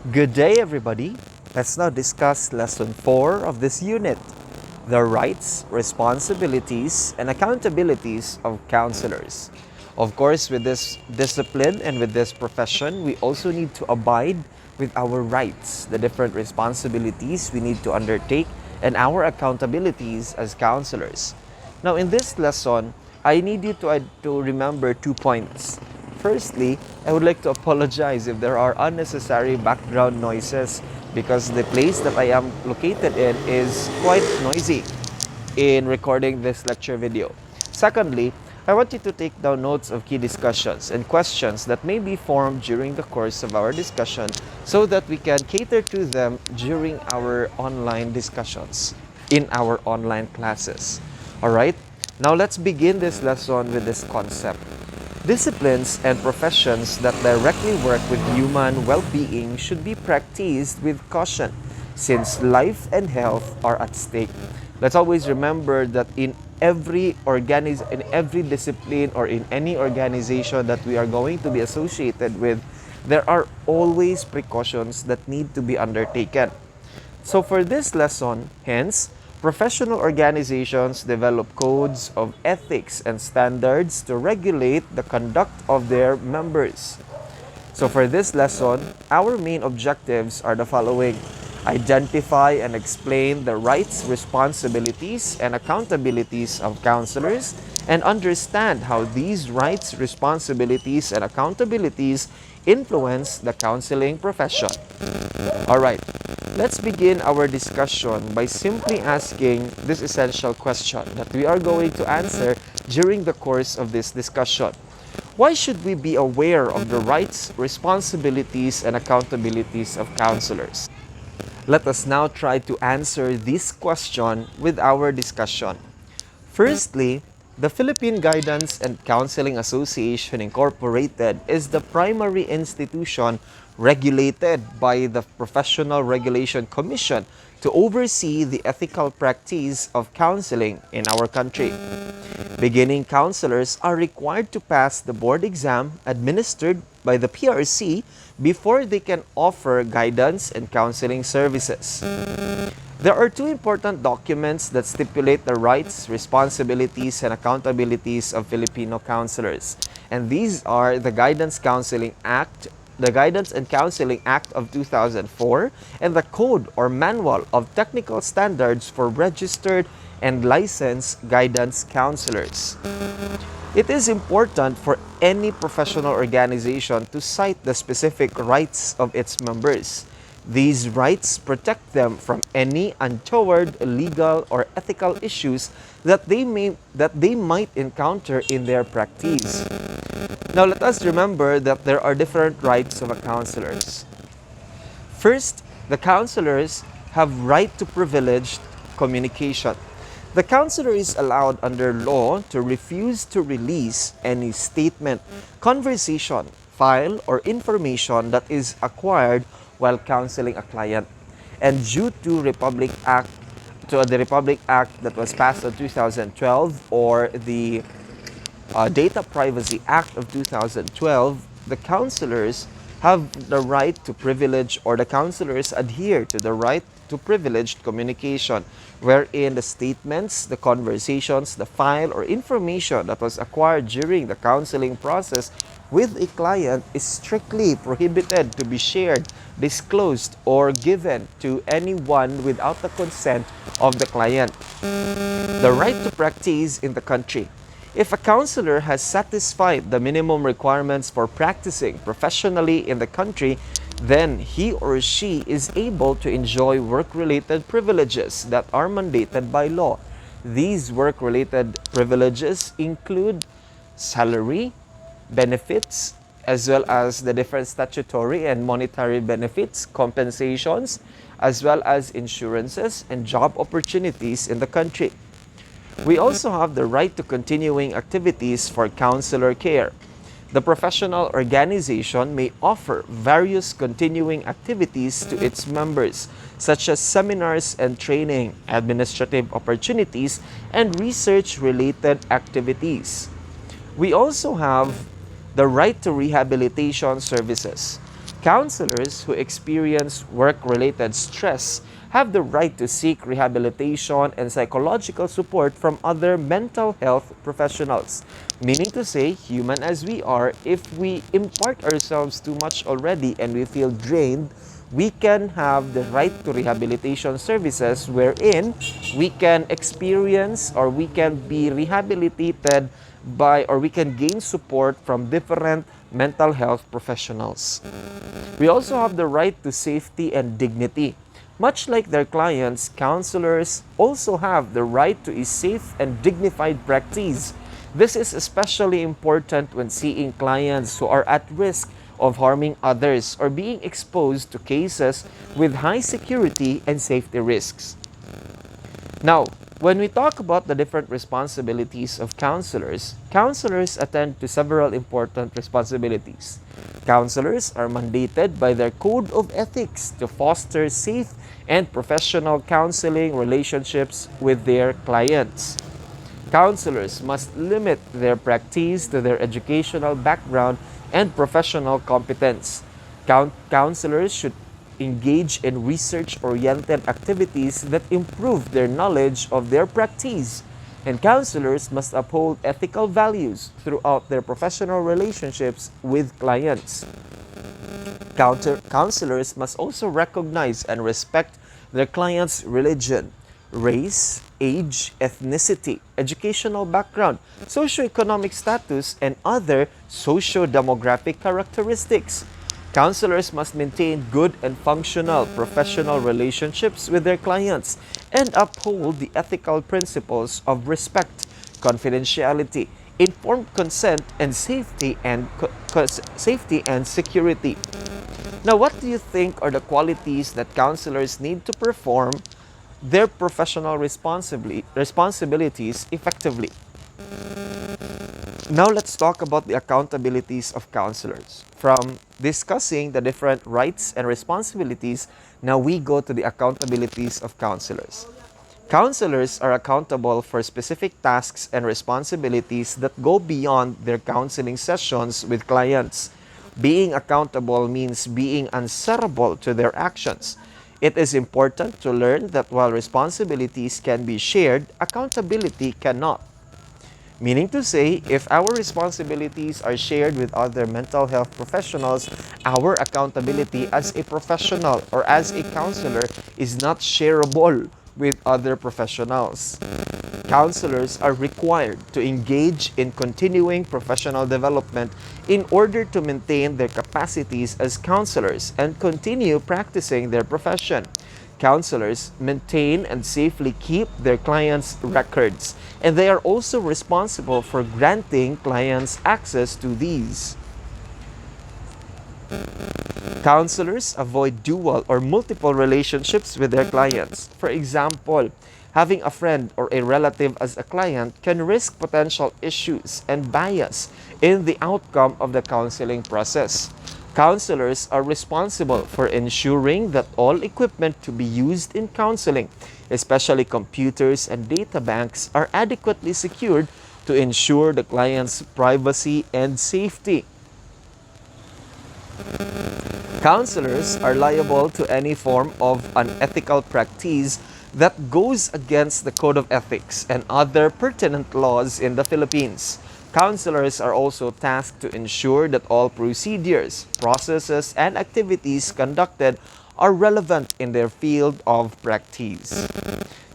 Good day, everybody. Let's now discuss Lesson 4 of this unit, the rights, responsibilities, and accountabilities of counselors. Of course, with this discipline and with this profession, we also need to abide with our rights, the different responsibilities we need to undertake, and our accountabilities as counselors. Now, in this lesson, I need you to remember 2 points. Firstly, I would like to apologize if there are unnecessary background noises because the place that I am located in is quite noisy in recording this lecture video. Secondly, I want you to take down notes of key discussions and questions that may be formed during the course of our discussion so that we can cater to them during our online discussions, in our online classes. Alright, now let's begin this lesson with this concept. Disciplines and professions that directly work with human well-being should be practiced with caution since life and health are at stake. Let's always remember that in every discipline or in any organization that we are going to be associated with, there are always precautions that need to be undertaken. So for this lesson, hence, professional organizations develop codes of ethics and standards to regulate the conduct of their members. So for this lesson, our main objectives are the following. Identify and explain the rights, responsibilities, and accountabilities of counselors, and understand how these rights, responsibilities, and accountabilities influence the counseling profession. Alright, let's begin our discussion by simply asking this essential question that we are going to answer during the course of this discussion. Why should we be aware of the rights, responsibilities, and accountabilities of counselors? Let us now try to answer this question with our discussion. Firstly, the Philippine Guidance and Counseling Association Incorporated is the primary institution regulated by the Professional Regulation Commission to oversee the ethical practice of counseling in our country. Beginning counselors are required to pass the board exam administered by the PRC before they can offer guidance and counseling services. There are two important documents that stipulate the rights, responsibilities, and accountabilities of Filipino counselors. And these are the Guidance and Counseling Act of 2004, and the Code or Manual of Technical Standards for Registered and Licensed Guidance Counselors. It is important for any professional organization to cite the specific rights of its members. These rights protect them from any untoward legal or ethical issues that they might encounter in their practice. Now let us remember that there are different rights of counselors. First, the counselors have right to privileged communication. The counselor is allowed under law to refuse to release any statement, conversation, file, or information that is acquired while counseling a client. And due to the Republic Act that was passed in 2012, or the Data Privacy Act of 2012, the counselors have the right to privilege, or the counselors adhere to the right to privileged communication, wherein the statements, the conversations, the file, or information that was acquired during the counseling process with a client is strictly prohibited to be shared, disclosed, or given to anyone without the consent of the client. The right to practice in the country. If a counselor has satisfied the minimum requirements for practicing professionally in the country, then he or she is able to enjoy work-related privileges that are mandated by law. These work-related privileges include salary, benefits, as well as the different statutory and monetary benefits, compensations, as well as insurances and job opportunities in the country. We also have the right to continuing activities for counselor care. The professional organization may offer various continuing activities to its members, such as seminars and training, administrative opportunities, and research-related activities. We also have the right to rehabilitation services. Counselors who experience work-related stress have the right to seek rehabilitation and psychological support from other mental health professionals. Meaning to say, human as we are, if we impart ourselves too much already and we feel drained, we can have the right to rehabilitation services wherein we can experience or we can be rehabilitated by or we can gain support from different mental health professionals. We also have the right to safety and dignity. Much like their clients, counselors also have the right to a safe and dignified practice. This is especially important when seeing clients who are at risk of harming others or being exposed to cases with high security and safety risks. Now, when we talk about the different responsibilities of counselors, counselors attend to several important responsibilities. Counselors are mandated by their code of ethics to foster safe and professional counseling relationships with their clients. Counselors must limit their practice to their educational background and professional competence. Counselors should engage in research-oriented activities that improve their knowledge of their practice. And counselors must uphold ethical values throughout their professional relationships with clients. Counselors must also recognize and respect their clients' religion, race, age, ethnicity, educational background, socioeconomic status, and other socio-demographic characteristics. Counselors must maintain good and functional professional relationships with their clients and uphold the ethical principles of respect, confidentiality, informed consent, and safety and security. Now, what do you think are the qualities that counselors need to perform their professional responsibilities effectively? Now let's talk about the accountabilities of counselors. From discussing the different rights and responsibilities, now we go to the accountabilities of counselors. Counselors are accountable for specific tasks and responsibilities that go beyond their counseling sessions with clients. Being accountable means being answerable to their actions. It is important to learn that while responsibilities can be shared, accountability cannot. Meaning to say, if our responsibilities are shared with other mental health professionals, our accountability as a professional or as a counselor is not shareable with other professionals. Counselors are required to engage in continuing professional development in order to maintain their capacities as counselors and continue practicing their profession. Counselors maintain and safely keep their clients' records, and they are also responsible for granting clients access to these. Counselors avoid dual or multiple relationships with their clients. For example, having a friend or a relative as a client can risk potential issues and bias in the outcome of the counseling process. Counselors are responsible for ensuring that all equipment to be used in counseling, especially computers and data banks, are adequately secured to ensure the client's privacy and safety. Counselors are liable to any form of unethical practice that goes against the Code of Ethics and other pertinent laws in the Philippines. Counselors are also tasked to ensure that all procedures, processes, and activities conducted are relevant in their field of practice.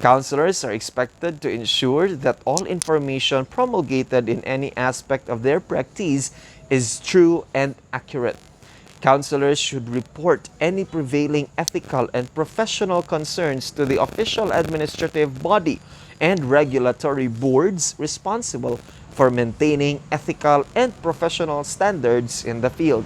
Counselors are expected to ensure that all information promulgated in any aspect of their practice is true and accurate. Counselors should report any prevailing ethical and professional concerns to the official administrative body and regulatory boards responsible for maintaining ethical and professional standards in the field.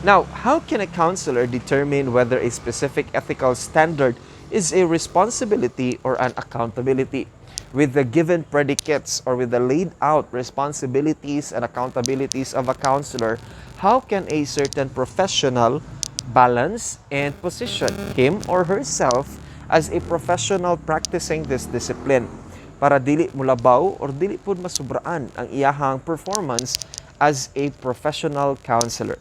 Now, how can a counselor determine whether a specific ethical standard is a responsibility or an accountability? With the given predicates or with the laid out responsibilities and accountabilities of a counselor, how can a certain professional balance and position him or herself as a professional practicing this discipline para dili mulabaw or dili pud masubraan ang iyahang performance as a professional counselor?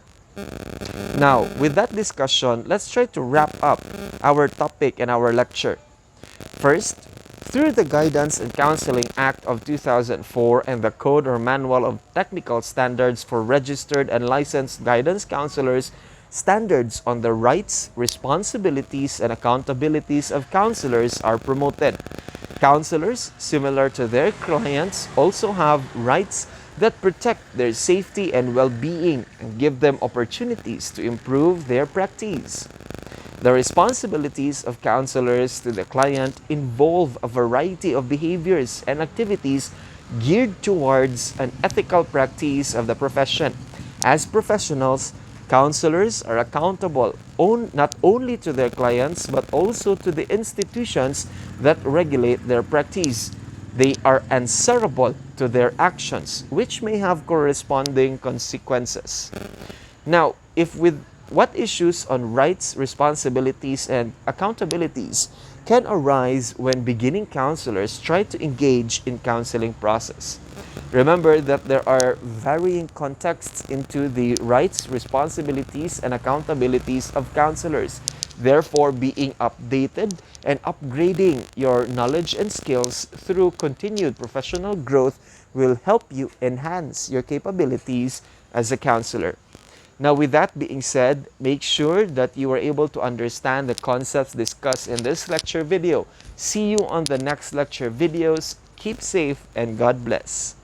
Now, with that discussion, let's try to wrap up our topic and our lecture. First, through the Guidance and Counseling Act of 2004 and the Code or Manual of Technical Standards for Registered and Licensed Guidance Counselors, standards on the rights, responsibilities, and accountabilities of counselors are promoted. Counselors, similar to their clients, also have rights that protect their safety and well-being and give them opportunities to improve their practice. The responsibilities of counselors to the client involve a variety of behaviors and activities geared towards an ethical practice of the profession. As professionals, counselors are accountable not only to their clients but also to the institutions that regulate their practice. They are answerable to their actions, which may have corresponding consequences. Now, if with what issues on rights, responsibilities, and accountabilities can arise when beginning counselors try to engage in counseling process? Remember that there are varying contexts into the rights, responsibilities, and accountabilities of counselors. Therefore, being updated and upgrading your knowledge and skills through continued professional growth will help you enhance your capabilities as a counselor. Now, with that being said, make sure that you are able to understand the concepts discussed in this lecture video. See you on the next lecture videos. Keep safe and God bless.